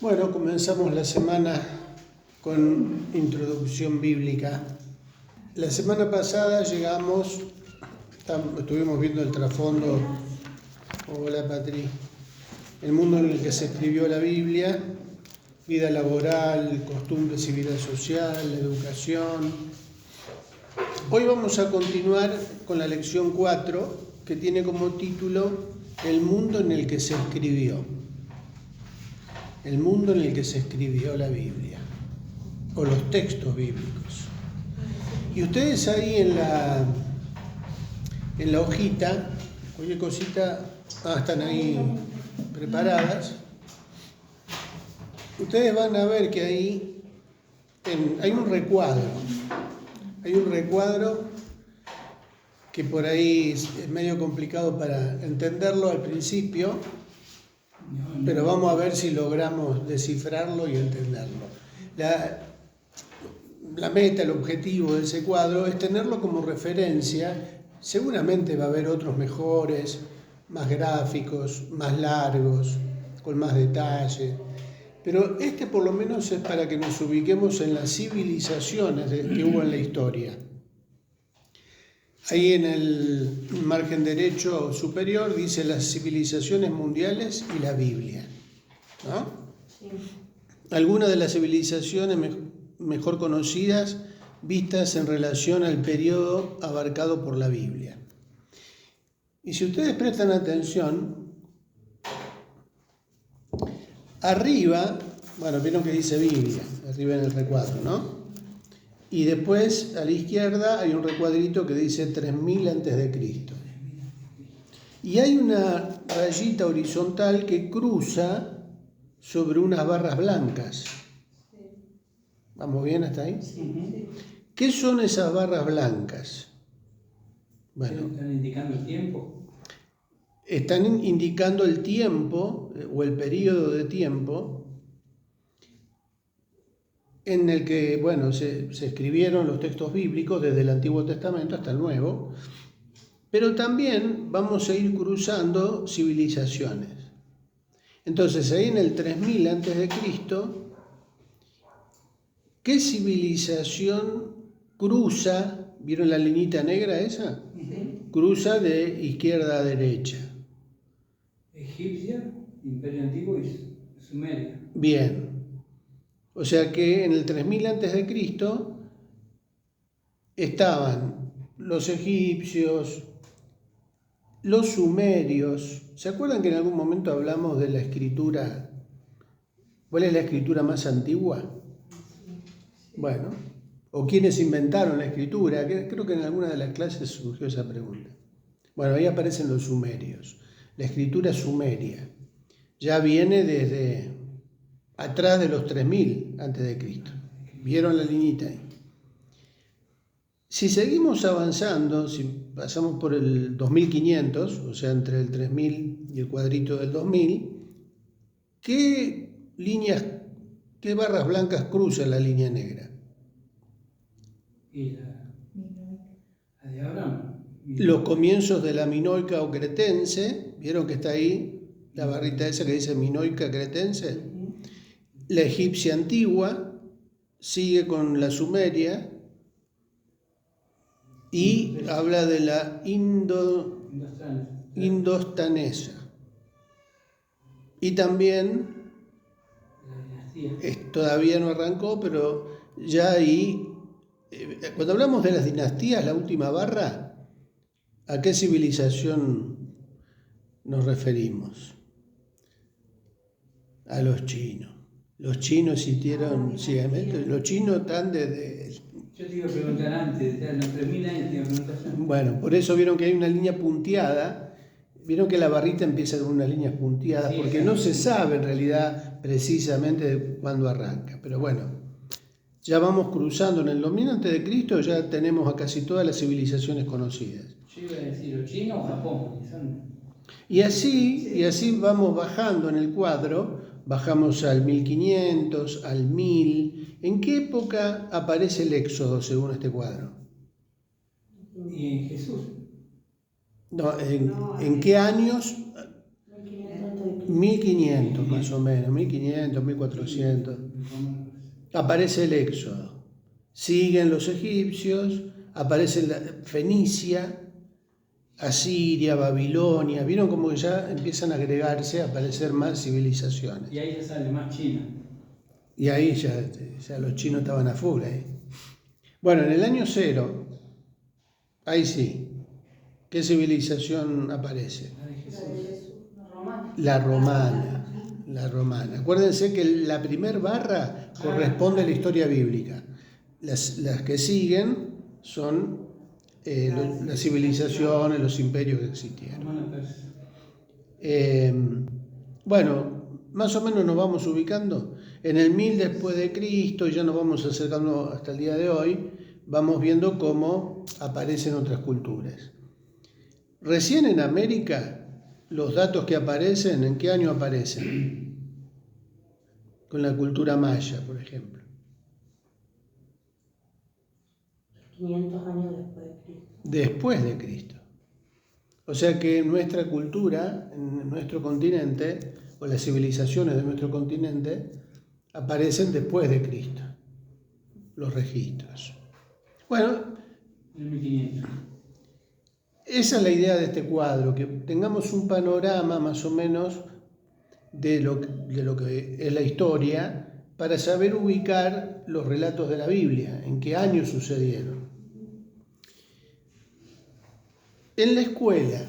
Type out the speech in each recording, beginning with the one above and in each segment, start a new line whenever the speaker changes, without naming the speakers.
Bueno, comenzamos la semana con introducción bíblica. La semana pasada estuvimos viendo el trasfondo, hola Patri, el mundo en el que se escribió la Biblia, vida laboral, costumbres y vida social, educación. Hoy vamos a continuar con la lección 4, que tiene como título El mundo en el que se escribió. El mundo en el que se escribió la Biblia, o los textos bíblicos. Y ustedes ahí en la hojita, cualquier cosita, están ahí preparadas. Ustedes van a ver que ahí hay un recuadro. Hay un recuadro que por ahí es medio complicado para entenderlo al principio, pero vamos a ver si logramos descifrarlo y entenderlo. La meta, el objetivo de ese cuadro es tenerlo como referencia. Seguramente va a haber otros mejores, más gráficos, más largos, con más detalle. Pero este por lo menos es para que nos ubiquemos en las civilizaciones que hubo en la historia. Ahí en el margen derecho superior dice las civilizaciones mundiales y la Biblia, ¿no? Sí. Algunas de las civilizaciones mejor conocidas vistas en relación al periodo abarcado por la Biblia. Y si ustedes prestan atención, arriba, vieron que dice Biblia, arriba en el recuadro, ¿no? Y después, a la izquierda, hay un recuadrito que dice 3000 a.C. Y hay una rayita horizontal que cruza sobre unas barras blancas. ¿Vamos bien hasta ahí? Sí. ¿Qué son esas barras blancas? Bueno,
¿están indicando el tiempo?
Están indicando el tiempo o el periodo de tiempo en el que, se escribieron los textos bíblicos desde el Antiguo Testamento hasta el Nuevo, pero también vamos a ir cruzando civilizaciones. Entonces, ahí en el 3000 a.C., ¿qué civilización cruza? ¿Vieron la liñita negra esa? Uh-huh. Cruza de izquierda a derecha.
Egipcia, Imperio Antiguo y Sumeria.
Bien. O sea que en el 3000 a.C. estaban los egipcios, los sumerios. ¿Se acuerdan que en algún momento hablamos de la escritura? ¿Cuál es la escritura más antigua? Bueno, o quiénes inventaron la escritura. Creo que en alguna de las clases surgió esa pregunta. Bueno, ahí aparecen los sumerios. La escritura sumeria ya viene desde atrás de los 3000 a.C. ¿Vieron la liñita ahí? Si seguimos avanzando, si pasamos por el 2500, o sea, entre el 3000 y el cuadrito del 2000, ¿qué barras blancas cruzan la línea negra?
Y la de Abraham.
Los comienzos de la minoica o cretense, ¿vieron que está ahí la barrita esa que dice minoica cretense? La egipcia antigua sigue con la sumeria y habla de la indostanesa. Y también, todavía no arrancó, pero ya ahí, cuando hablamos de las dinastías, la última barra, ¿a qué civilización nos referimos? A los chinos. Los chinos existieron, los chinos están desde...
Yo te iba a preguntar antes, de los 3000 años te iba a preguntar.
Bueno, por eso vieron que hay una línea punteada, vieron que la barrita empieza con unas líneas punteadas, sí, porque no se sabe en realidad precisamente de cuándo arranca. Pero bueno, ya vamos cruzando en el 2000 a.C., ya tenemos a casi todas las civilizaciones conocidas.
Yo iba a decir, ¿o China o Japón?
Y así vamos bajando en el cuadro. Bajamos al 1500, al 1000. ¿En qué época aparece el Éxodo según este cuadro?
¿Y en Jesús?
No, ¿en qué años? 1500 más o menos, 1500, 1400. Aparece el Éxodo. Siguen los egipcios, aparece la Fenicia, Asiria, Babilonia. Vieron como que ya empiezan a agregarse, a aparecer más civilizaciones.
Y ahí ya sale más China.
Y ahí ya los chinos estaban a full ahí. Bueno, en el año 0, ahí sí. ¿Qué civilización aparece? La romana. La romana. Acuérdense que la primer barra corresponde a la historia bíblica. Las que siguen son las civilizaciones, los imperios que existieron. Bueno, más o menos nos vamos ubicando. En el 1000 después de Cristo, ya nos vamos acercando hasta el día de hoy, vamos viendo cómo aparecen otras culturas. Recién en América, los datos que aparecen, ¿en qué año aparecen? Con la cultura maya, por ejemplo.
500 años después de Cristo.
Después de Cristo. O sea que nuestra cultura, en nuestro continente, o las civilizaciones de nuestro continente, aparecen después de Cristo, los registros. Bueno,
En 1500.
esa es la idea de este cuadro, que tengamos un panorama más o menos de lo que es la historia para saber ubicar los relatos de la Biblia, en qué años sucedieron. En la escuela,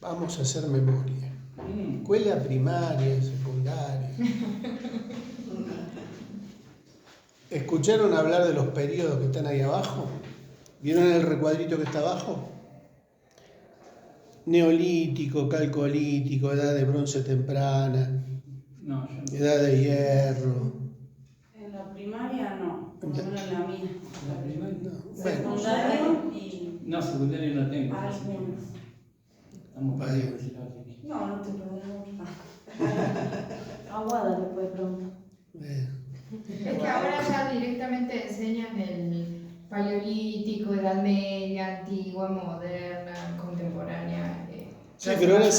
vamos a hacer memoria. Escuela primaria, secundaria. ¿Escucharon hablar de los periodos que están ahí abajo? ¿Vieron el recuadrito que está abajo? Neolítico, calcolítico, edad de bronce temprana,
No, yo no.
edad de hierro.
En la primaria no, por lo menos en la mía.
¿La primaria?
No. Bueno,
Secundario y
No, secundario no tengo.
algunos.
Estamos perdidos.
No, no te pregunto. Aguada le puede preguntar.
Es que ahora ya directamente enseñan el paleolítico, edad media, antigua, moderna, contemporánea.
Sí, pero ahora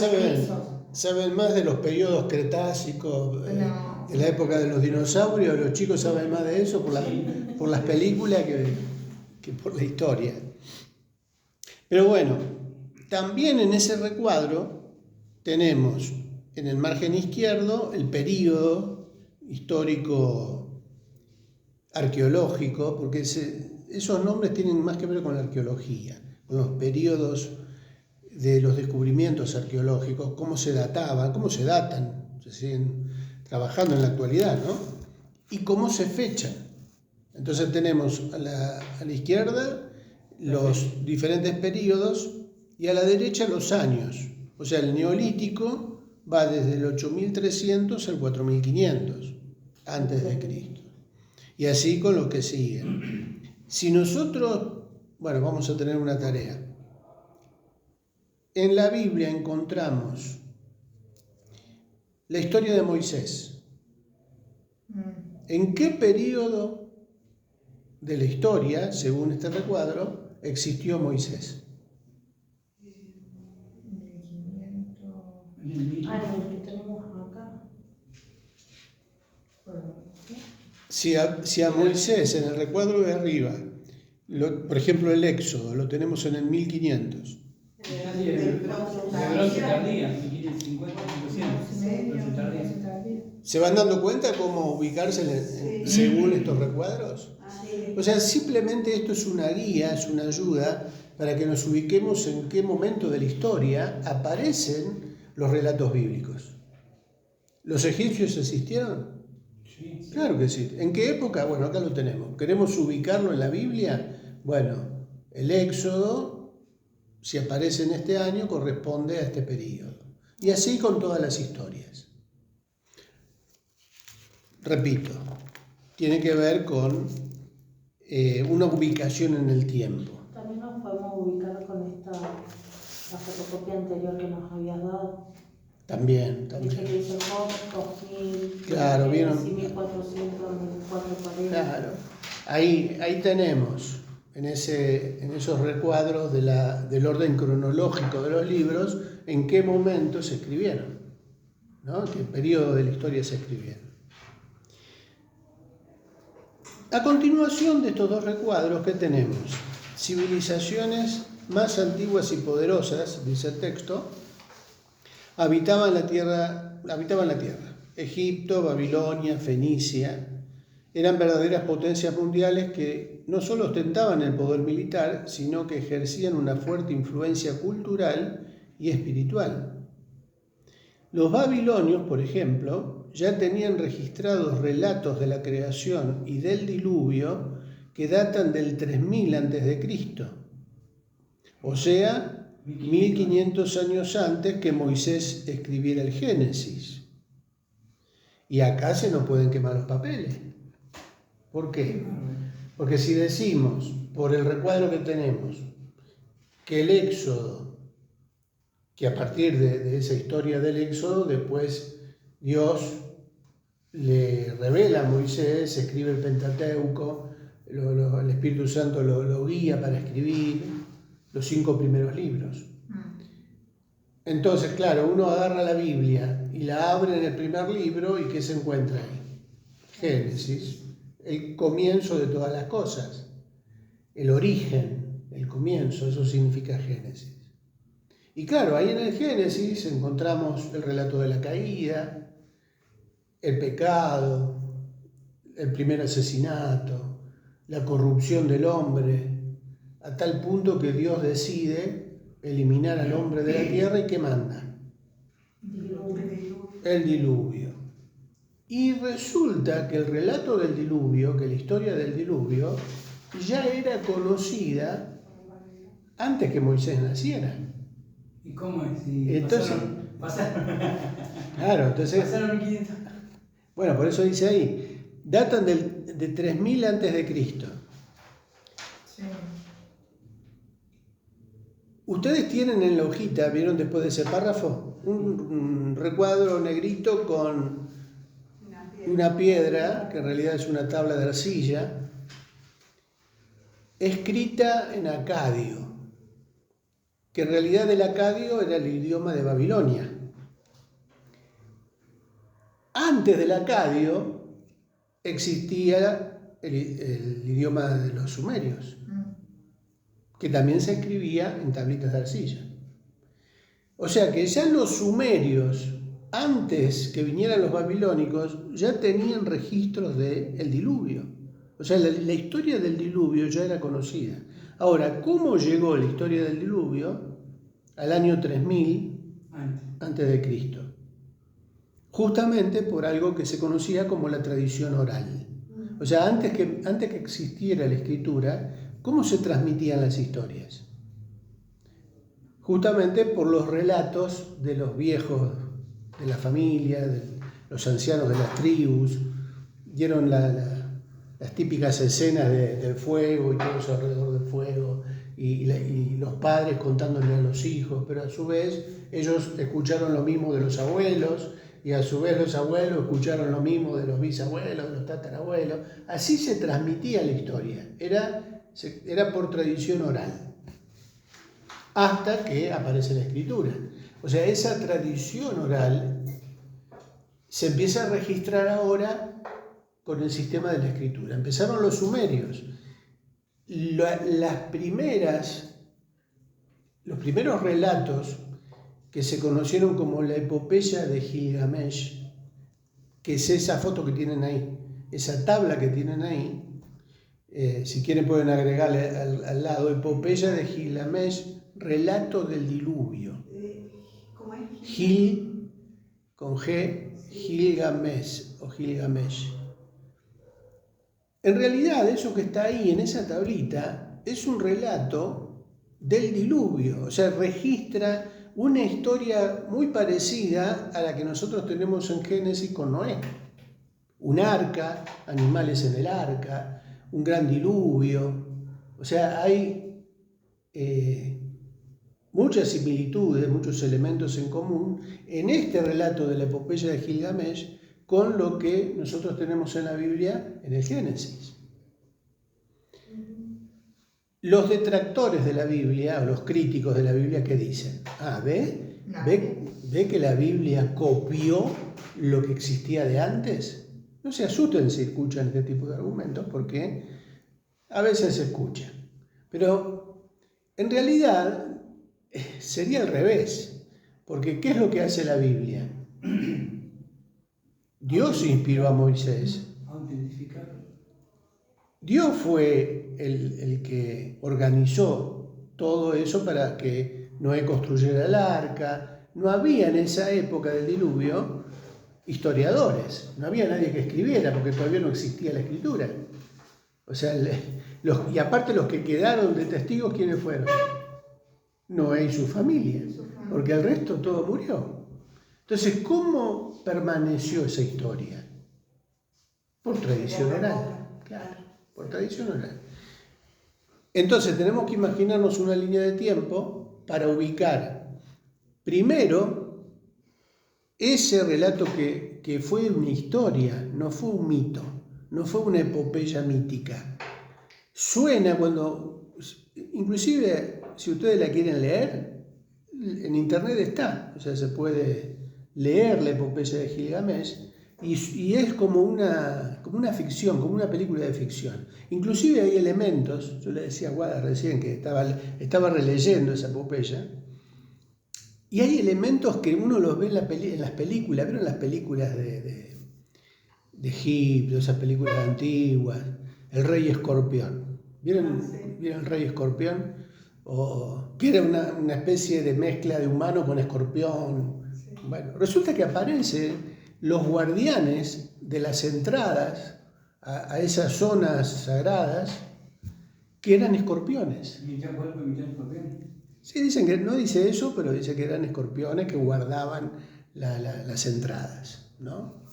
saben más de los periodos cretácicos,
No.
de la época de los dinosaurios. Los chicos saben más de eso por las películas que por la historia. Pero bueno, también en ese recuadro tenemos en el margen izquierdo el período histórico arqueológico, porque esos nombres tienen más que ver con la arqueología, con los periodos de los descubrimientos arqueológicos, cómo se databan, cómo se datan, se siguen trabajando en la actualidad, ¿no? Y cómo se fechan. Entonces tenemos a la izquierda los diferentes periodos y a la derecha los años. O sea, el neolítico va desde el 8300 al 4500 antes de Cristo. Y así con los que siguen. Si nosotros, bueno, vamos a tener una tarea. En la Biblia encontramos la historia de Moisés. ¿En qué periodo de la historia, según este recuadro, existió Moisés?
Ah, el que tenemos acá.
Si a Moisés en el recuadro de arriba, por ejemplo el Éxodo, lo tenemos en el 1500.
De bronce tardía, 1550, 500. Bronce tardía.
¿Se van dando cuenta cómo ubicarse según estos recuadros? O sea, simplemente esto es una guía, es una ayuda para que nos ubiquemos en qué momento de la historia aparecen los relatos bíblicos. ¿Los egipcios existieron?
Sí.
Claro que sí. ¿En qué época? Bueno, acá lo tenemos. ¿Queremos ubicarlo en la Biblia? Bueno, el Éxodo, si aparece en este año, corresponde a este periodo. Y así con todas las historias. Repito, tiene que ver con una ubicación en el tiempo.
También nos podemos ubicar con la fotocopia anterior que nos habías dado.
También.
Dice que dice Job 2000,
Claro, vieron.
1400, 1440.
Claro. Ahí tenemos, en esos recuadros del orden cronológico de los libros, en qué momento se escribieron, ¿no? En qué periodo de la historia se escribieron. A continuación de estos dos recuadros, ¿qué tenemos? Civilizaciones más antiguas y poderosas, dice el texto, habitaban la tierra. Egipto, Babilonia, Fenicia, eran verdaderas potencias mundiales que no solo ostentaban el poder militar, sino que ejercían una fuerte influencia cultural y espiritual. Los babilonios, por ejemplo, ya tenían registrados relatos de la creación y del diluvio que datan del 3000 a.C., o sea, 1500 años antes que Moisés escribiera el Génesis. Y acá se nos pueden quemar los papeles. ¿Por qué? Porque si decimos, por el recuadro que tenemos, que el Éxodo, que a partir de esa historia del Éxodo, después Dios le revela a Moisés, escribe el Pentateuco, el Espíritu Santo lo guía para escribir los 5 primeros libros. Entonces, claro, uno agarra la Biblia y la abre en el primer libro y ¿qué se encuentra ahí? Génesis, el comienzo de todas las cosas, el origen, el comienzo, eso significa Génesis. Y claro, ahí en el Génesis encontramos el relato de la caída, el pecado, el primer asesinato, la corrupción del hombre, a tal punto que Dios decide eliminar al hombre de la tierra y ¿qué manda? El diluvio. Y resulta que el relato del diluvio, que la historia del diluvio, ya era conocida antes que Moisés naciera.
¿Y cómo es? Si
Entonces,
pasaron
claro, entonces,
pasaron 1500.
bueno, por eso dice ahí, datan de 3000 antes de Cristo.
Sí.
Ustedes tienen en la hojita, ¿vieron después de ese párrafo? Un recuadro negrito con una piedra, que en realidad es una tabla de arcilla, escrita en acadio, que en realidad el acadio era el idioma de Babilonia. Antes del acadio existía el idioma de los sumerios, que también se escribía en tablitas de arcilla. O sea que ya los sumerios, antes que vinieran los babilónicos, ya tenían registros del diluvio. O sea, la historia del diluvio ya era conocida. Ahora, ¿cómo llegó la historia del diluvio al año 3000 antes de Cristo? Justamente por algo que se conocía como la tradición oral. O sea, antes que existiera la escritura, ¿cómo se transmitían las historias? Justamente por los relatos de los viejos de la familia, de los ancianos de las tribus. Dieron las típicas escenas del fuego y todo eso alrededor del fuego, y los padres contándole a los hijos, pero a su vez ellos escucharon lo mismo de los abuelos, y a su vez los abuelos escucharon lo mismo de los bisabuelos, de los tatarabuelos. Así se transmitía la historia, era por tradición oral, hasta que aparece la escritura. O sea, esa tradición oral se empieza a registrar ahora con el sistema de la escritura. Empezaron los sumerios. Los primeros relatos que se conocieron como la epopeya de Gilgamesh, que es esa foto que tienen ahí, esa tabla que tienen ahí, si quieren pueden agregarle al lado, epopeya de Gilgamesh, relato del diluvio.
¿Cómo es?
Gil, con G, Gilgamesh o Gilgamesh. En realidad, eso que está ahí en esa tablita es un relato del diluvio, o sea, registra una historia muy parecida a la que nosotros tenemos en Génesis con Noé. Un arca, animales en el arca, un gran diluvio. O sea, hay muchas similitudes, muchos elementos en común en este relato de la epopeya de Gilgamesh con lo que nosotros tenemos en la Biblia en el Génesis. Los detractores de la Biblia, o los críticos de la Biblia, ¿qué dicen? ¿Ve? ¿Ve que la Biblia copió lo que existía de antes? No se asusten si escuchan este tipo de argumentos, porque a veces se escucha. Pero en realidad sería al revés, porque ¿qué es lo que hace la Biblia? Dios inspiró a Moisés.
Autentificarlo.
Dios fue el que organizó todo eso para que Noé construyera el arca. No había en esa época del diluvio historiadores, no había nadie que escribiera porque todavía no existía la escritura. O sea, y aparte los que quedaron de testigos, ¿quiénes fueron? Noé y su familia, porque el resto todo murió. Entonces, ¿cómo permaneció esa historia? Por tradición oral, claro, por tradición oral. Entonces, tenemos que imaginarnos una línea de tiempo para ubicar, primero, ese relato que fue una historia, no fue un mito, no fue una epopeya mítica. Suena cuando, inclusive, si ustedes la quieren leer, en internet está, o sea, se puede leer la epopeya de Gilgamesh y es como una ficción, como una película de ficción. Inclusive hay elementos, yo le decía a Guada recién que estaba releyendo esa epopeya, y hay elementos que uno los ve en las películas, ¿vieron las películas de Egipto, esas películas antiguas? El Rey Escorpión. ¿Vieron el Rey Escorpión? Que era una especie de mezcla de humano con escorpión. Bueno, resulta que aparecen los guardianes de las entradas a esas zonas sagradas que eran escorpiones.
¿Mitad cuerpo y mitad escorpión?
Sí, dicen que no dice eso, pero dice que eran escorpiones que guardaban las entradas, ¿no?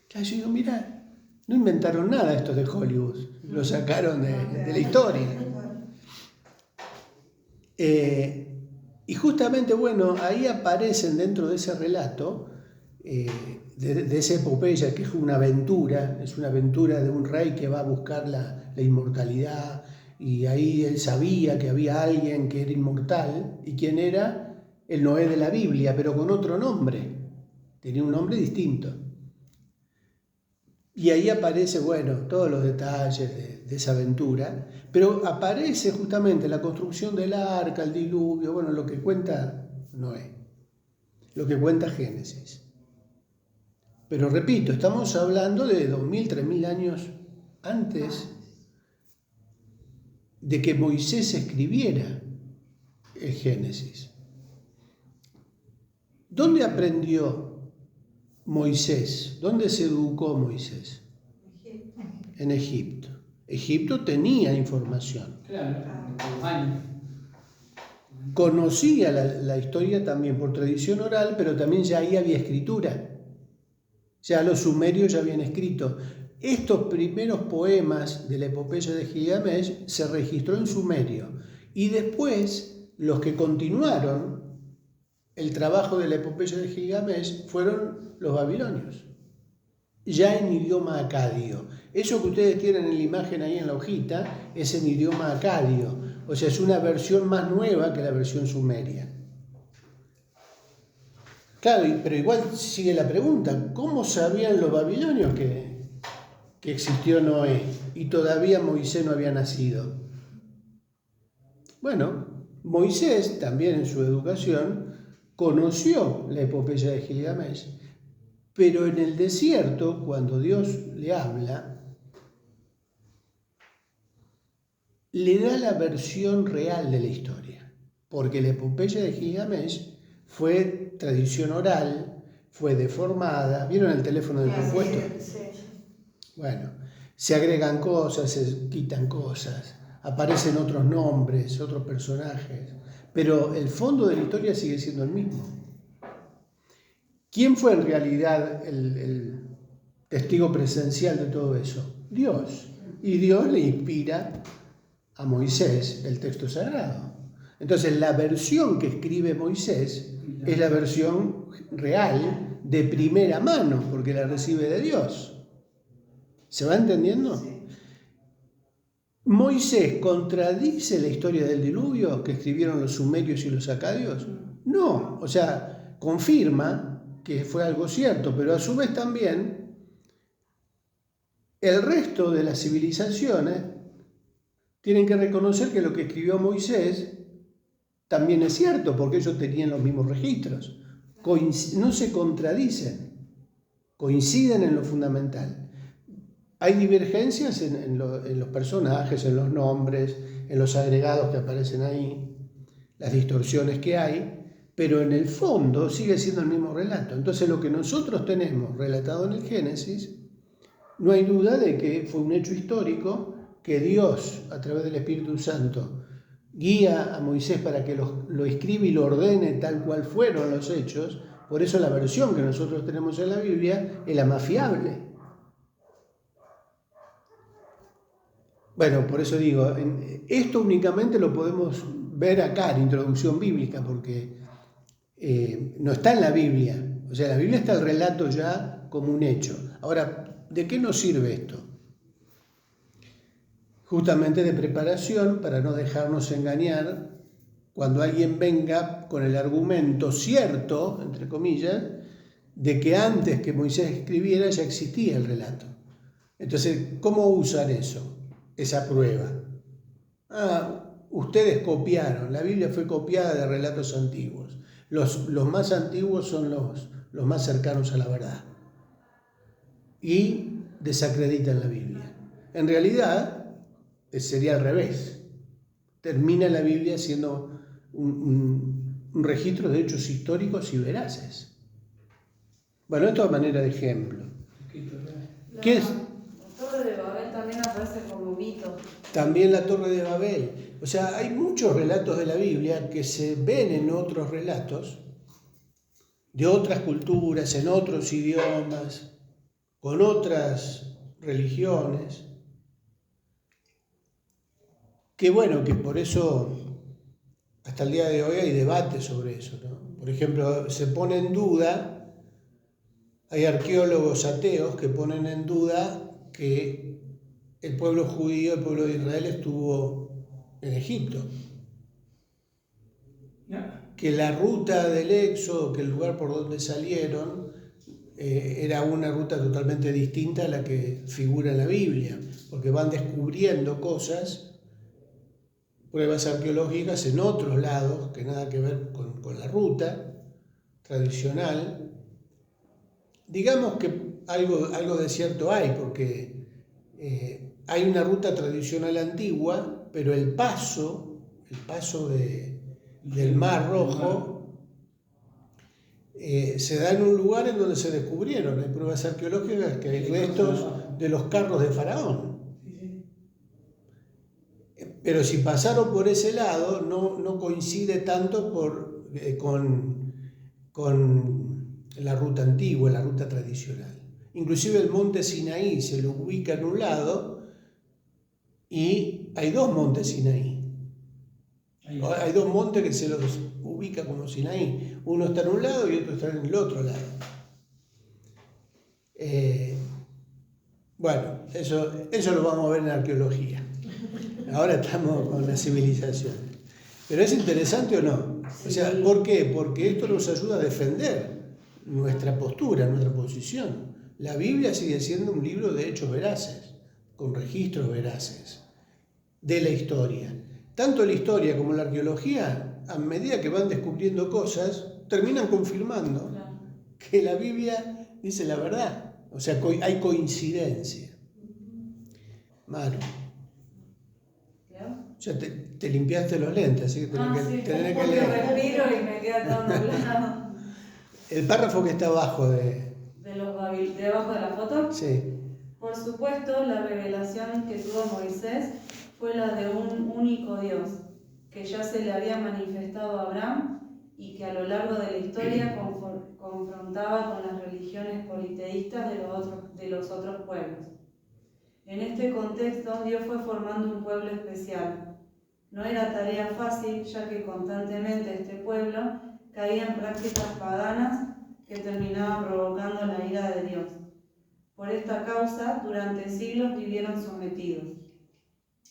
Claro, yo digo, mira, no inventaron nada estos de Hollywood, lo sacaron de la historia. Y justamente, bueno, ahí aparecen dentro de ese relato, de esa epopeya, que es una aventura de un rey que va a buscar la inmortalidad, y ahí él sabía que había alguien que era inmortal, y quién era el Noé de la Biblia, pero con otro nombre, tenía un nombre distinto. Y ahí aparece, bueno, todos los detalles de esa aventura, pero aparece justamente la construcción del arca, el diluvio, bueno, lo que cuenta Noé, lo que cuenta Génesis. Pero repito, estamos hablando de 2000, 3000 años antes de que Moisés escribiera el Génesis. ¿Dónde aprendió Moisés? ¿Dónde se educó Moisés? En Egipto. Egipto tenía información.
Claro, por los años.
Conocía la historia también por tradición oral, pero también ya ahí había escritura. Ya los sumerios ya habían escrito. Estos primeros poemas de la epopeya de Gilgamesh se registró en sumerio. Y después, los que continuaron el trabajo de la epopeya de Gilgamesh fueron los babilonios, ya en idioma acadio. Eso que ustedes tienen en la imagen ahí en la hojita es en idioma acadio, o sea, es una versión más nueva que la versión sumeria. Claro, pero igual sigue la pregunta, ¿cómo sabían los babilonios que existió Noé y todavía Moisés no había nacido? Bueno, Moisés también en su educación conoció la epopeya de Gilgamesh, pero en el desierto, cuando Dios le habla, le da la versión real de la historia, porque la epopeya de Gilgamesh fue tradición oral, fue deformada. ¿Vieron el teléfono del compuesto?
Sí.
Bueno, se agregan cosas, se quitan cosas, aparecen otros nombres, otros personajes, pero el fondo de la historia sigue siendo el mismo. ¿Quién fue en realidad el testigo presencial de todo eso? Dios. Y Dios le inspira a Moisés el texto sagrado. Entonces, la versión que escribe Moisés es la versión real de primera mano, porque la recibe de Dios. ¿Se va entendiendo?
Sí.
¿Moisés contradice la historia del diluvio que escribieron los sumerios y los acadios? No, o sea, confirma que fue algo cierto, pero a su vez también el resto de las civilizaciones tienen que reconocer que lo que escribió Moisés también es cierto, porque ellos tenían los mismos registros. No se contradicen, coinciden en lo fundamental. Hay divergencias en los personajes, en los nombres, en los agregados que aparecen ahí, las distorsiones que hay, pero en el fondo sigue siendo el mismo relato. Entonces lo que nosotros tenemos relatado en el Génesis, no hay duda de que fue un hecho histórico que Dios, a través del Espíritu Santo, guía a Moisés para que lo escriba y lo ordene tal cual fueron los hechos. Por eso la versión que nosotros tenemos en la Biblia es la más fiable. Bueno, por eso digo, esto únicamente lo podemos ver acá en Introducción Bíblica, porque no está en la Biblia. O sea, en la Biblia está el relato ya como un hecho. Ahora, ¿de qué nos sirve esto? Justamente de preparación para no dejarnos engañar cuando alguien venga con el argumento cierto, entre comillas, de que antes que Moisés escribiera ya existía el relato. Entonces, ¿cómo usar eso? Esa prueba. Ustedes copiaron, la Biblia fue copiada de relatos antiguos. Los más antiguos son los más cercanos a la verdad. Y desacreditan la Biblia. En realidad, sería al revés. Termina la Biblia siendo un registro de hechos históricos y veraces. Bueno, esto a manera de ejemplo. ¿Qué es?
La Torre de Babel también aparece como mito.
También la Torre de Babel. O sea, hay muchos relatos de la Biblia que se ven en otros relatos, de otras culturas, en otros idiomas, con otras religiones, que bueno, que por eso hasta el día de hoy hay debate sobre eso, ¿no? Por ejemplo, se pone en duda, hay arqueólogos ateos que ponen en duda que el pueblo judío, el pueblo de Israel estuvo en Egipto. Que la ruta del éxodo, que el lugar por donde salieron, era una ruta totalmente distinta a la que figura en la Biblia, porque van descubriendo cosas, pruebas arqueológicas en otros lados, que nada que ver con la ruta tradicional. Digamos que algo de cierto hay, porque hay una ruta tradicional antigua, pero el paso del Mar Rojo se da en un lugar en donde se descubrieron, hay pruebas arqueológicas que hay restos de los carros de Faraón. Pero si pasaron por ese lado, no coincide tanto con la ruta antigua, la ruta tradicional. Inclusive el monte Sinaí se lo ubica en un lado y hay dos montes Sinaí. Hay dos montes que se los ubica como Sinaí. Uno está en un lado y otro está en el otro lado. Bueno, eso lo vamos a ver en arqueología. Ahora estamos con la civilización. ¿Pero es interesante o no? O sea, ¿por qué? Porque esto nos ayuda a defender nuestra postura, nuestra posición. La Biblia sigue siendo un libro de hechos veraces, con registros veraces de la historia. Tanto la historia como la arqueología, a medida que van descubriendo cosas, terminan confirmando que la Biblia dice la verdad. O sea, hay coincidencia. Maru. Ya te limpiaste los lentes, así que tenés que leer.
Respiro y me queda todo nublado.
El párrafo que está abajo
debajo de la foto.
Sí.
Por supuesto, la revelación que tuvo Moisés fue la de un único Dios, que ya se le había manifestado a Abraham y que a lo largo de la historia confrontaba con las religiones politeístas de los otros pueblos. En este contexto, Dios fue formando un pueblo especial. No era tarea fácil, ya que constantemente este pueblo caía en prácticas paganas que terminaban provocando la ira de Dios. Por esta causa, durante siglos vivieron sometidos.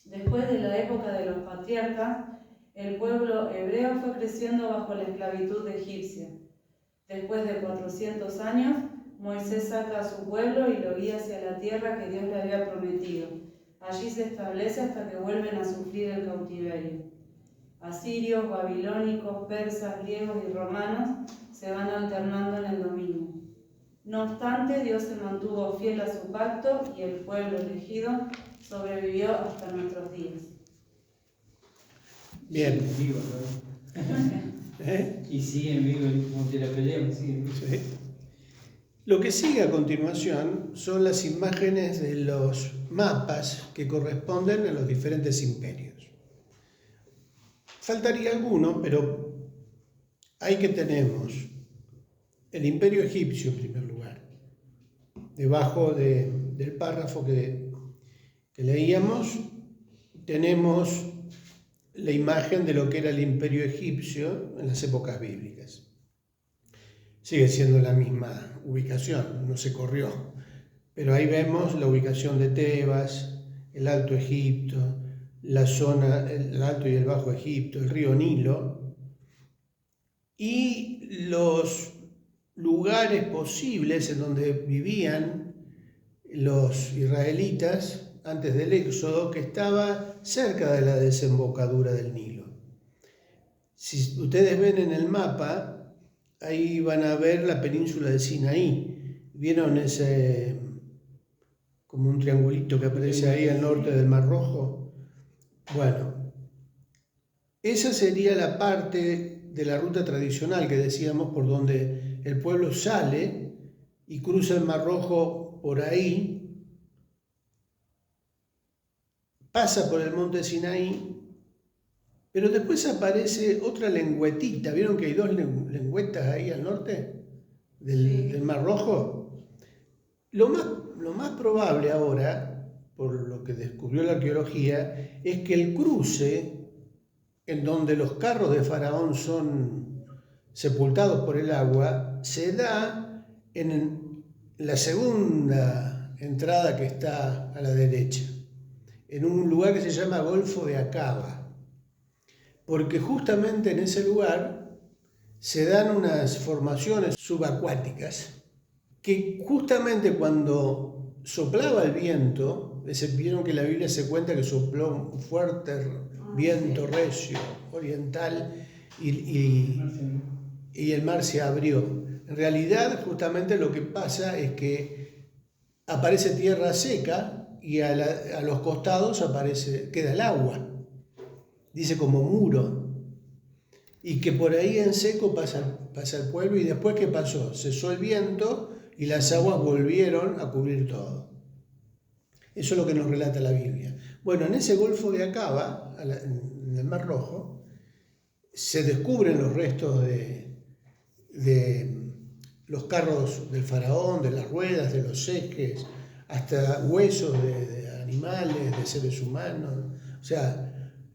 Después de la época de los patriarcas, El pueblo hebreo fue creciendo bajo la esclavitud egipcia. Después de 400 años, Moisés saca a su pueblo y lo guía hacia la tierra que Dios le había prometido. Allí se establece hasta que vuelven a sufrir el cautiverio. Asirios, babilónicos, persas, griegos y romanos se van alternando en el dominio. No obstante, Dios se mantuvo fiel a su pacto y el pueblo elegido sobrevivió hasta nuestros días.
Bien.
Vivo, ¿no?
¿Eh?
Y siguen vivos, aunque la peleamos, siguen vivos.
Sí. Lo que sigue a continuación son las imágenes de los mapas que corresponden a los diferentes imperios. Faltaría alguno, pero ahí que tenemos el imperio egipcio en primer lugar. Debajo del párrafo que leíamos tenemos la imagen de lo que era el imperio egipcio en las épocas bíblicas. Sigue siendo la misma ubicación, no se corrió, pero ahí vemos la ubicación de Tebas, el Alto Egipto, la zona, el Alto y el Bajo Egipto, el río Nilo, y los lugares posibles en donde vivían los israelitas antes del Éxodo, que estaba cerca de la desembocadura del Nilo. Si ustedes ven en el mapa, ahí van a ver la península de Sinaí. ¿Vieron ese, como un triangulito que aparece ahí al norte del Mar Rojo? Bueno, esa sería la parte de la ruta tradicional que decíamos, por donde el pueblo sale y cruza el Mar Rojo por ahí, pasa por el monte Sinaí, pero después aparece otra lengüetita. ¿Vieron que hay dos lengüetas ahí al norte del Mar Rojo? Lo más probable ahora, por lo que descubrió la arqueología, es que el cruce en donde los carros de Faraón son sepultados por el agua se da en la segunda entrada que está a la derecha, en un lugar que se llama Golfo de Acaba. Porque justamente en ese lugar se dan unas formaciones subacuáticas que justamente cuando soplaba el viento, vieron que en la Biblia se cuenta que sopló un fuerte viento recio oriental y el mar se abrió. En realidad, justamente lo que pasa es que aparece tierra seca y a los costados queda el agua. Dice como muro, y que por ahí en seco pasa el pueblo, y después ¿qué pasó? Cesó el viento y las aguas volvieron a cubrir todo. Eso es lo que nos relata la Biblia. Bueno, en ese Golfo de Acaba, en el Mar Rojo, se descubren los restos de los carros del faraón, de las ruedas, de los ejes, hasta huesos de animales, de seres humanos. O sea,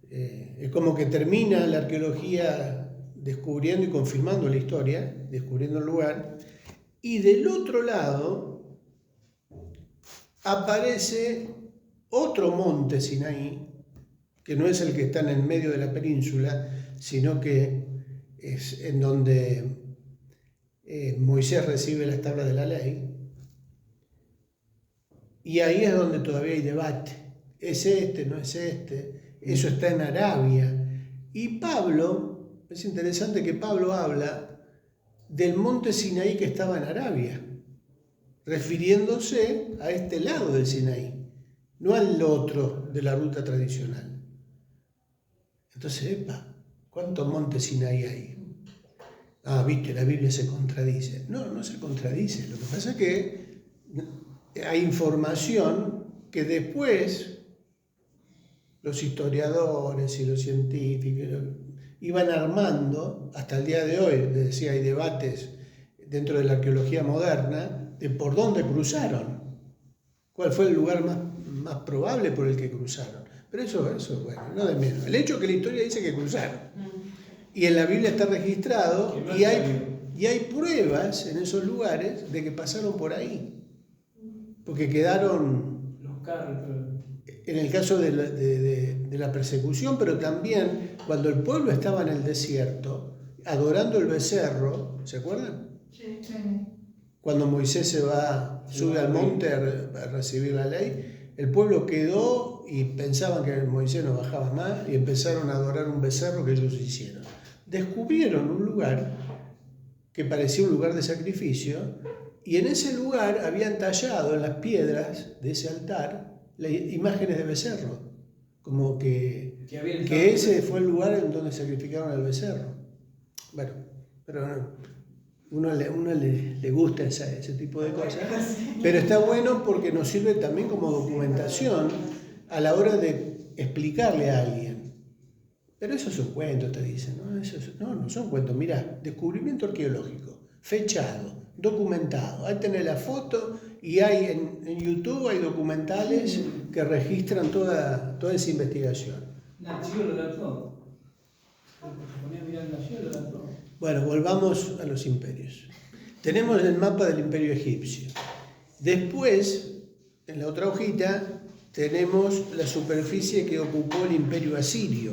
es como que termina la arqueología descubriendo y confirmando la historia, descubriendo el lugar, y del otro lado aparece otro monte Sinaí, que no es el que está en el medio de la península, sino que es en donde Moisés recibe las tablas de la ley, y ahí es donde todavía hay debate. ¿Es este? ¿No es este? Eso está en Arabia. Y Pablo, es interesante que Pablo habla del monte Sinaí que estaba en Arabia, refiriéndose a este lado del Sinaí, no al otro de la ruta tradicional. Entonces, ¿cuántos montes Sinaí hay? Viste, la Biblia se contradice. No se contradice. Lo que pasa es que hay información que después los historiadores y los científicos iban armando, hasta el día de hoy, decía, hay debates dentro de la arqueología moderna de por dónde cruzaron, cuál fue el lugar más probable por el que cruzaron. Pero eso bueno, no de menos. El hecho es que la historia dice que cruzaron. Y en la Biblia está registrado y hay pruebas en esos lugares de que pasaron por ahí. Porque quedaron
los carros.
en el caso de la persecución, pero también cuando el pueblo estaba en el desierto, adorando el becerro, ¿se acuerdan?
Sí.
Cuando Moisés sube al monte a recibir la ley, el pueblo quedó y pensaban que Moisés no bajaba más y empezaron a adorar un becerro que ellos hicieron. Descubrieron un lugar que parecía un lugar de sacrificio y en ese lugar habían tallado en las piedras de ese altar imágenes de becerro, como que ese fue el lugar en donde sacrificaron al becerro. Bueno, pero uno le gusta ese tipo de cosas, pero está bueno porque nos sirve también como documentación a la hora de explicarle a alguien. Pero eso es un cuento, te dicen, ¿no? No son cuentos. Mirá, descubrimiento arqueológico, fechado, documentado. Ahí tenés la foto y hay en YouTube hay documentales que registran toda esa investigación.
Nació lo lanzó. Se ponía a mirar Nació lo lanzó.
Bueno, volvamos a los imperios. Tenemos el mapa del imperio egipcio. Después, en la otra hojita, tenemos la superficie que ocupó el imperio asirio.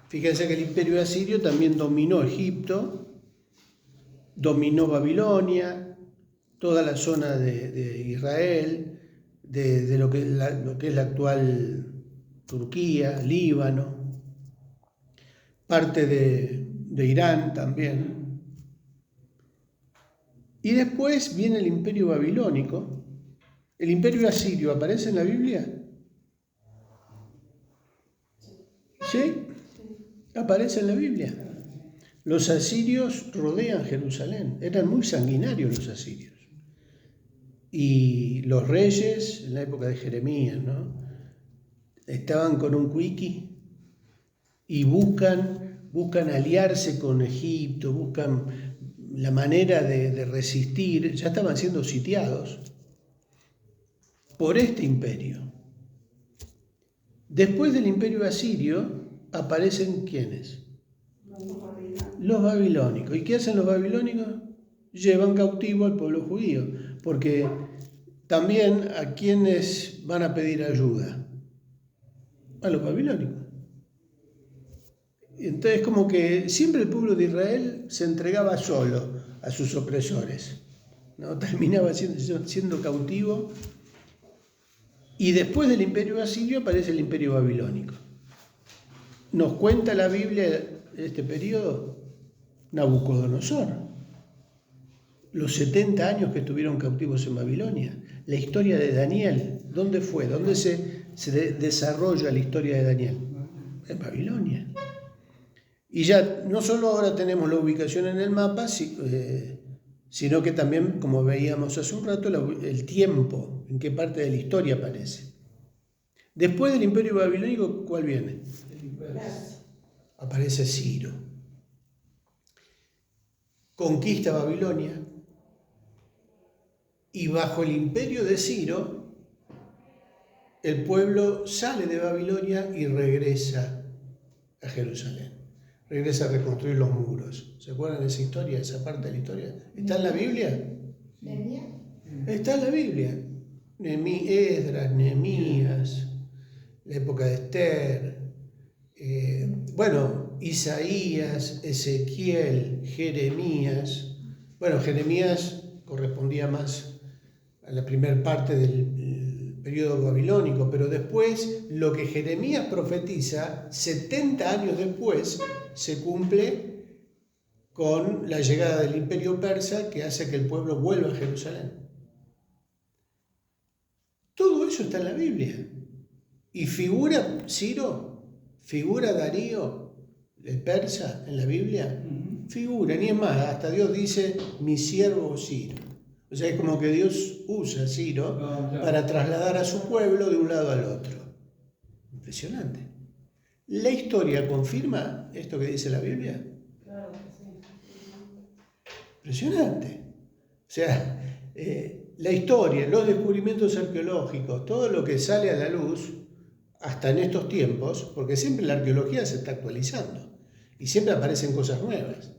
Fíjense que el imperio asirio también dominó Egipto, dominó Babilonia, toda la zona de Israel, de lo que es la actual Turquía, Líbano, parte de Irán también. Y después viene el imperio babilónico. ¿El imperio asirio aparece en la Biblia? ¿Sí? Aparece en la Biblia. Los asirios rodean Jerusalén. Eran muy sanguinarios los asirios. Y los reyes, en la época de Jeremías, ¿no? Estaban con un cuiqui y buscan aliarse con Egipto, buscan la manera de resistir. Ya estaban siendo sitiados por este imperio. Después del imperio asirio aparecen ¿quiénes? Los babilónicos. ¿Y qué hacen los babilónicos? Llevan cautivo al pueblo judío, porque también ¿a quiénes van a pedir ayuda? A los babilónicos. Entonces como que siempre el pueblo de Israel se entregaba solo a sus opresores, ¿no? Terminaba siendo cautivo. Y después del imperio asirio aparece el imperio babilónico. Nos cuenta la Biblia de este periodo Nabucodonosor, los 70 años que estuvieron cautivos en Babilonia, la historia de Daniel. ¿Dónde fue? ¿Dónde se desarrolla la historia de Daniel? En Babilonia. Y ya no solo ahora tenemos la ubicación en el mapa, sino que también, como veíamos hace un rato, el tiempo, en qué parte de la historia aparece. Después del imperio babilónico, ¿cuál viene? Aparece Ciro. Conquista Babilonia y bajo el imperio de Ciro, el pueblo sale de Babilonia y regresa a Jerusalén. Regresa a reconstruir los muros. ¿Se acuerdan de esa historia, esa parte de la historia? ¿Está en la Biblia? Está en la Biblia. Esdras, Nehemías, la época de Esther, Isaías, Ezequiel, Jeremías. Jeremías correspondía más a la primera parte del periodo babilónico, pero después lo que Jeremías profetiza, 70 años después, se cumple con la llegada del imperio persa que hace que el pueblo vuelva a Jerusalén. Todo eso está en la Biblia. Y figura Ciro, figura Darío, el persa en la Biblia, figura, ni es más, hasta Dios dice mi siervo Ciro. O sea, es como que Dios usa a Ciro para trasladar a su pueblo de un lado al otro. Impresionante. ¿La historia confirma esto que dice la Biblia?
Claro que sí.
Impresionante. O sea, la historia, los descubrimientos arqueológicos, todo lo que sale a la luz, hasta en estos tiempos, porque siempre la arqueología se está actualizando y siempre aparecen cosas nuevas,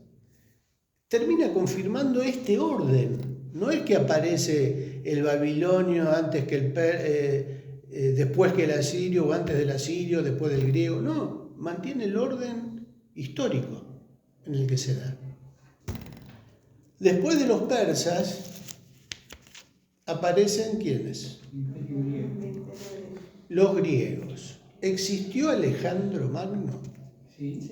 termina confirmando este orden. No es que aparece el babilonio antes que después que el asirio o antes del asirio, después del griego. No, mantiene el orden histórico en el que se da. Después de los persas aparecen ¿quiénes?
Imperio griego.
Los griegos. ¿Existió Alejandro Magno?
Sí.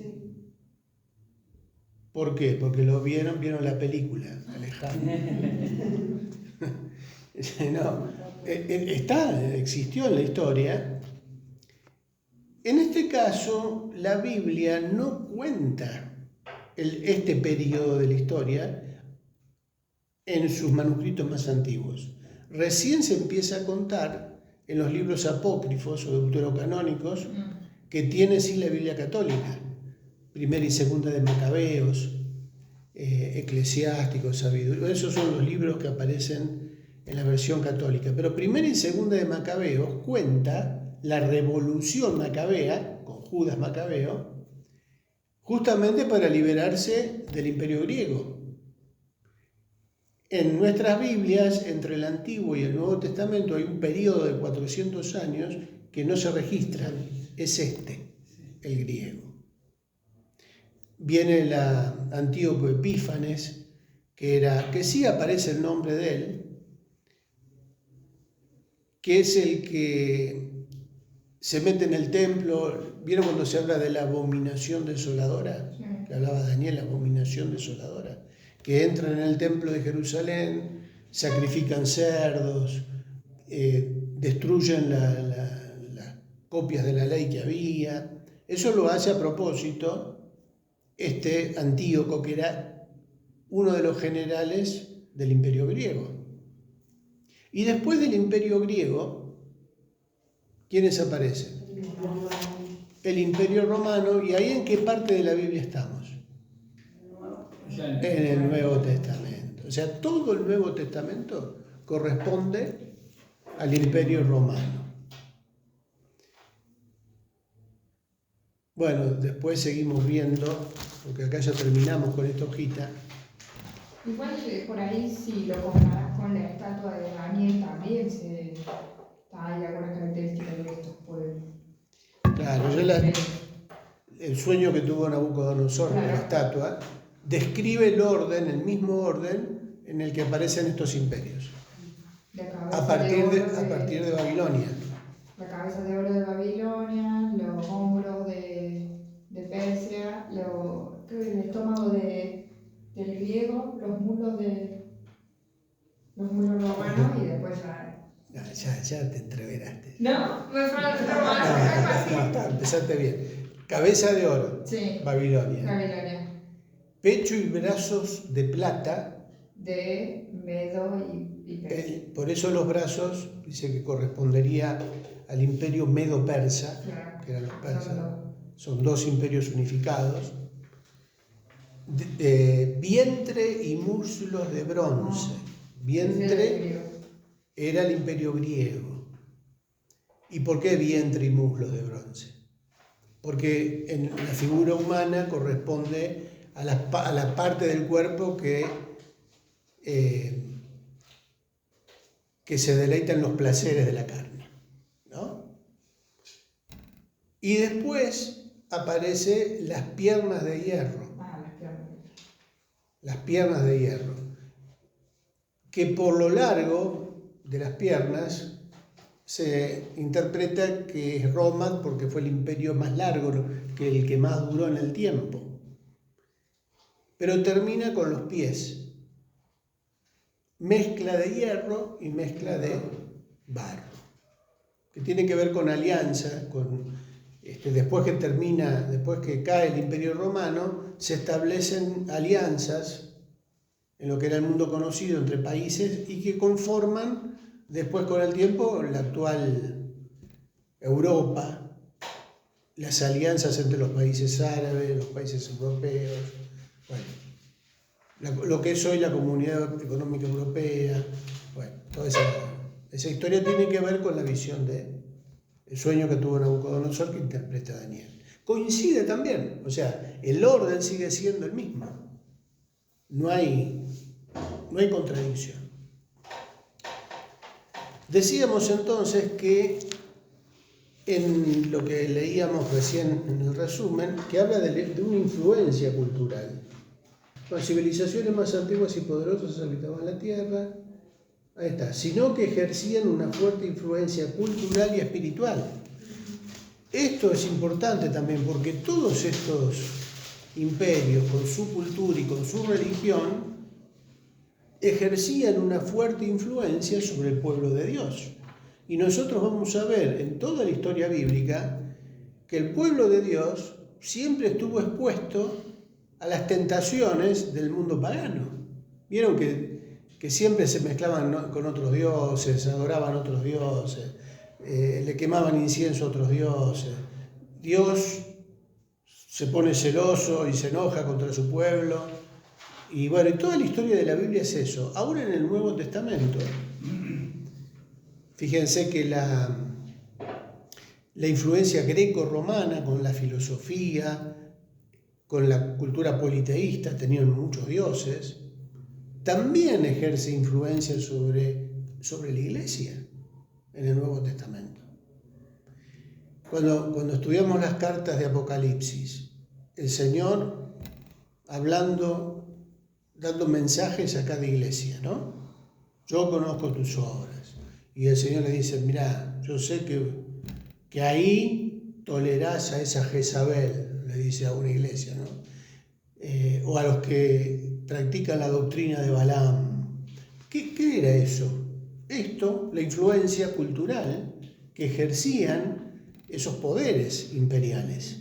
¿Por qué? Porque lo vieron la película, Alejandro. No, existió en la historia. En este caso, la Biblia no cuenta este periodo de la historia en sus manuscritos más antiguos. Recién se empieza a contar en los libros apócrifos o deuterocanónicos que tiene sí la Biblia católica. Primera y segunda de Macabeos, Eclesiásticos, Sabiduría. Esos son los libros que aparecen en la versión católica. Pero primera y segunda de Macabeos cuenta la revolución macabea, con Judas Macabeo, justamente para liberarse del imperio griego. En nuestras Biblias, entre el Antiguo y el Nuevo Testamento, hay un periodo de 400 años que no se registra. Es el griego. Viene la Antíoco Epífanes, que sí aparece el nombre de él, que es el que se mete en el templo. ¿Vieron cuando se habla de la abominación desoladora?
Sí.
Que hablaba Daniel, la abominación desoladora. Que entran en el templo de Jerusalén, sacrifican cerdos, destruyen las copias de la ley que había. Eso lo hace a propósito Antíoco, que era uno de los generales del imperio griego. Y después del imperio griego, ¿quiénes aparecen? El imperio romano. ¿Y ahí en qué parte de la Biblia estamos? En el Nuevo Testamento. O sea, todo el Nuevo Testamento corresponde al imperio romano. Bueno, después seguimos viendo, porque acá ya terminamos con esta hojita.
Igual por ahí, si lo comparas con la estatua de Daniel, también hay algunas características de estos pueblos.
Claro, el sueño que tuvo Nabucodonosor de la estatua describe el mismo orden en el que aparecen estos imperios. A partir de Babilonia.
La cabeza de oro de Babilonia, los hombros de Persia, el estómago del griego, los muslos romanos y después ya.
Ya te entreveraste.
¿No? Me falta
No, empezaste bien. Cabeza de oro,
sí.
Babilonia.
Babilonia.
Pecho y brazos de plata.
De Medo y Persia.
Por eso los brazos, dice que correspondería al imperio medo-persa,
Claro.
que eran los persas. Son dos imperios unificados. Vientre y muslos de bronce. Vientre era el imperio griego. ¿Y por qué vientre y muslos de bronce? Porque en la figura humana corresponde a la parte del cuerpo que se deleita en los placeres de la carne, ¿no? Y después aparece las piernas de hierro. Las piernas de hierro, que por lo largo de las piernas se interpreta que es Roma porque fue el imperio más largo, que el que más duró en el tiempo. Pero termina con los pies. Mezcla de hierro y mezcla de barro, que tiene que ver con alianza, después que cae el Imperio Romano, se establecen alianzas en lo que era el mundo conocido entre países y que conforman después con el tiempo la actual Europa, las alianzas entre los países árabes, los países europeos, lo que es hoy la Comunidad Económica Europea. Bueno, toda esa historia tiene que ver con la visión el sueño que tuvo Nabucodonosor, que interpreta Daniel. Coincide también, o sea, el orden sigue siendo el mismo. No hay contradicción. Decíamos entonces que en lo que leíamos recién en el resumen, que habla de una influencia cultural. Las civilizaciones más antiguas y poderosas habitaban la tierra, ahí está, sino que ejercían una fuerte influencia cultural y espiritual. Esto es importante también porque todos estos imperios, con su cultura y con su religión, ejercían una fuerte influencia sobre el pueblo de Dios. Y nosotros vamos a ver en toda la historia bíblica que el pueblo de Dios siempre estuvo expuesto a las tentaciones del mundo pagano. Vieron que siempre se mezclaban con otros dioses, adoraban otros dioses, le quemaban incienso a otros dioses. Dios se pone celoso y se enoja contra su pueblo. Y bueno, y toda la historia de la Biblia es eso. Ahora en el Nuevo Testamento, fíjense que la influencia greco-romana con la filosofía, con la cultura politeísta, tenían muchos dioses, también ejerce influencia sobre la Iglesia en el Nuevo Testamento. Cuando estudiamos las cartas de Apocalipsis, el Señor hablando, dando mensajes a cada iglesia, ¿no? Yo conozco tus obras. Y el Señor le dice, mirá, yo sé que ahí tolerás a esa Jezabel, le dice a una iglesia, ¿no? O a los que practican la doctrina de Balaam. ¿Qué era eso? Esto, la influencia cultural que ejercían esos poderes imperiales.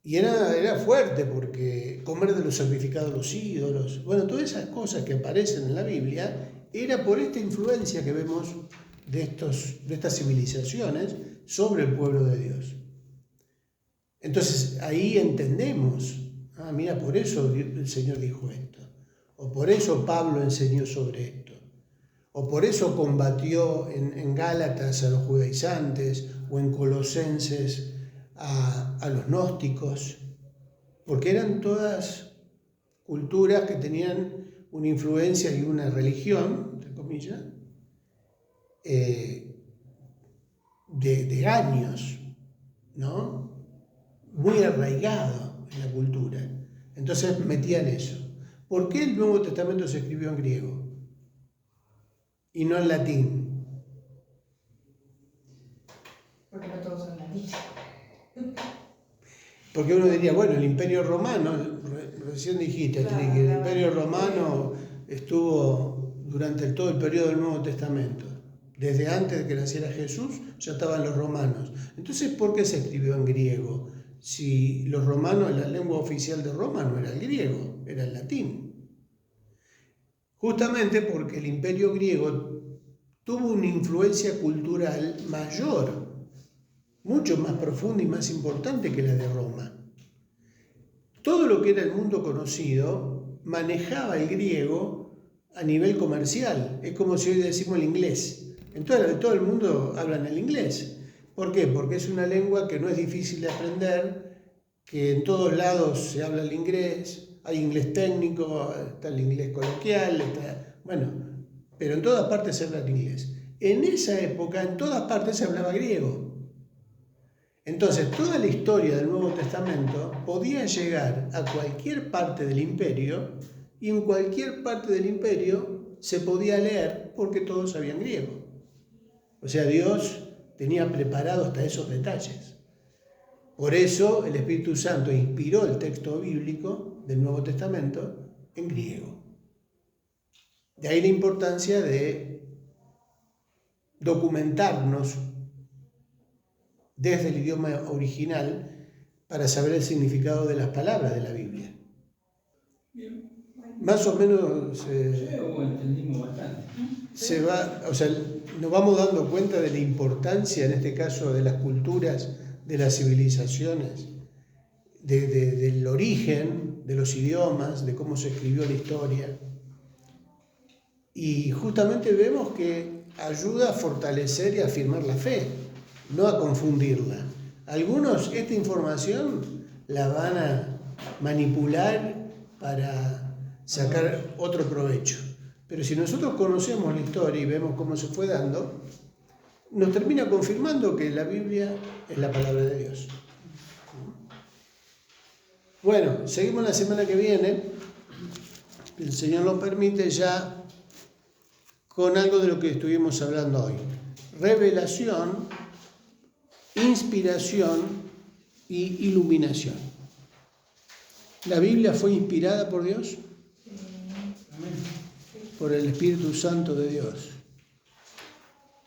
Y era fuerte porque comer de los sacrificados a los ídolos, bueno, todas esas cosas que aparecen en la Biblia, era por esta influencia que vemos de estas civilizaciones sobre el pueblo de Dios. Entonces ahí entendemos, mira, por eso el Señor dijo esto, o por eso Pablo enseñó sobre esto, o por eso combatió en Gálatas a los judaizantes, o en Colosenses a los gnósticos, porque eran todas culturas que tenían una influencia y una religión, entre comillas, de años, ¿no? Muy arraigado en la cultura. Entonces metían eso. ¿Por qué el Nuevo Testamento se escribió en griego y no en latín?
Porque no todos son latinos.
Porque uno diría, bueno, el Imperio Romano, recién dijiste,
Claro,
que el Imperio Romano estuvo durante todo el periodo del Nuevo Testamento. Desde antes de que naciera Jesús ya estaban los romanos. Entonces, ¿por qué se escribió en griego? Si los romanos, la lengua oficial de Roma no era el griego, era el latín. Justamente porque el Imperio griego tuvo una influencia cultural mayor, mucho más profunda y más importante que la de Roma. Todo lo que era el mundo conocido manejaba el griego a nivel comercial. Es como si hoy decimos el inglés. Entonces, todo el mundo habla el inglés. ¿Por qué? Porque es una lengua que no es difícil de aprender, que en todos lados se habla el inglés, hay inglés técnico, está el inglés coloquial, pero en todas partes se habla el inglés. En esa época, en todas partes se hablaba griego. Entonces, toda la historia del Nuevo Testamento podía llegar a cualquier parte del imperio y en cualquier parte del imperio se podía leer porque todos sabían griego. O sea, Dios tenía preparado hasta esos detalles. Por eso el Espíritu Santo inspiró el texto bíblico del Nuevo Testamento en griego. De ahí la importancia de documentarnos desde el idioma original para saber el significado de las palabras de la Biblia.
Bien.
Más o menos
entendimos bastante.
nos vamos dando cuenta de la importancia, en este caso, de las culturas, de las civilizaciones, del origen de los idiomas, de cómo se escribió la historia. Y justamente vemos que ayuda a fortalecer y a afirmar la fe, no a confundirla. Algunos esta información la van a manipular para sacar otro provecho. Pero si nosotros conocemos la historia y vemos cómo se fue dando, nos termina confirmando que la Biblia es la palabra de Dios. Bueno, seguimos la semana que viene, el Señor lo permite, ya con algo de lo que estuvimos hablando hoy. Revelación, inspiración y iluminación. ¿La Biblia fue inspirada por Dios? Por el Espíritu Santo de Dios.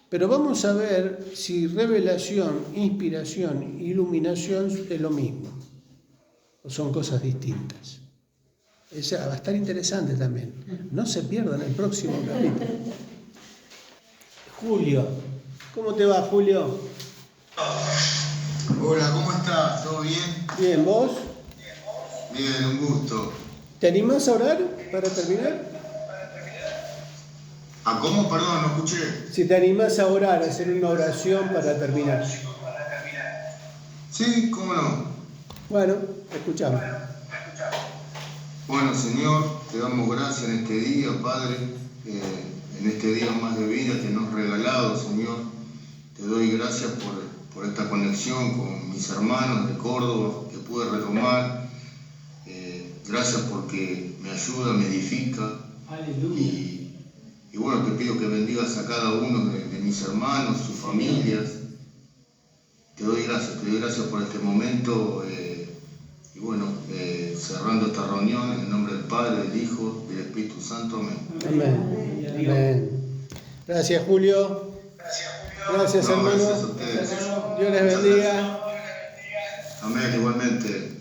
Pero vamos a ver si revelación, inspiración, iluminación es lo mismo, o son cosas distintas. Esa va a estar interesante también. No se pierdan el próximo capítulo. Julio. ¿Cómo te va, Julio?
Hola, ¿cómo estás? ¿Todo bien?
Bien, ¿vos?
Bien, un gusto.
¿Te animás a orar para terminar?
¿A cómo? Perdón, no escuché.
Si te animás a orar, a hacer una oración para terminar.
Sí, cómo no.
Bueno, te escuchamos.
Bueno, Señor, te damos gracias en este día, Padre, en este día más de vida que nos has regalado, Señor. Te doy gracias por esta conexión con mis hermanos de Córdoba que pude retomar. Gracias porque me ayuda, me edifica.
Aleluya.
Y bueno, te pido que bendigas a cada uno de mis hermanos, sus familias. Te doy gracias por este momento. Y bueno, cerrando esta reunión en el nombre del Padre, del Hijo, del Espíritu Santo. Amén.
Amén. Amén. Gracias, Julio. Gracias,
No,
hermano.
gracias a ustedes.
Dios les bendiga.
Amén, igualmente.